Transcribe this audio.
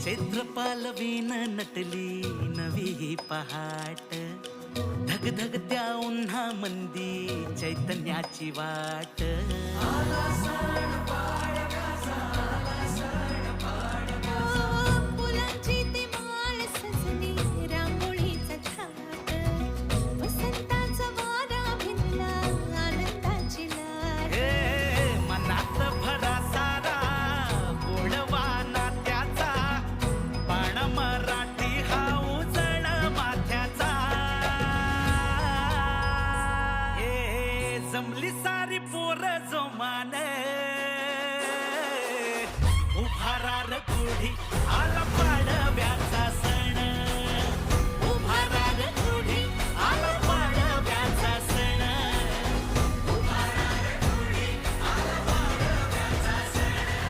क्षेत्रपालवीन नटली नवी ही पहाट, धगधगत्या उन्हा मंदी चैतन्याची वाट. फुलांची ती माळ सजली रांगोळीचा थाट, वसंताचा वारा भिनला आनंदाची लाट. हे मनात भरा सारा गोडवा नात्याचा, बाण मराठी हा उजळ माथ्याचा. हे जमली सारी पोर जोमाने, उभारा र गुढी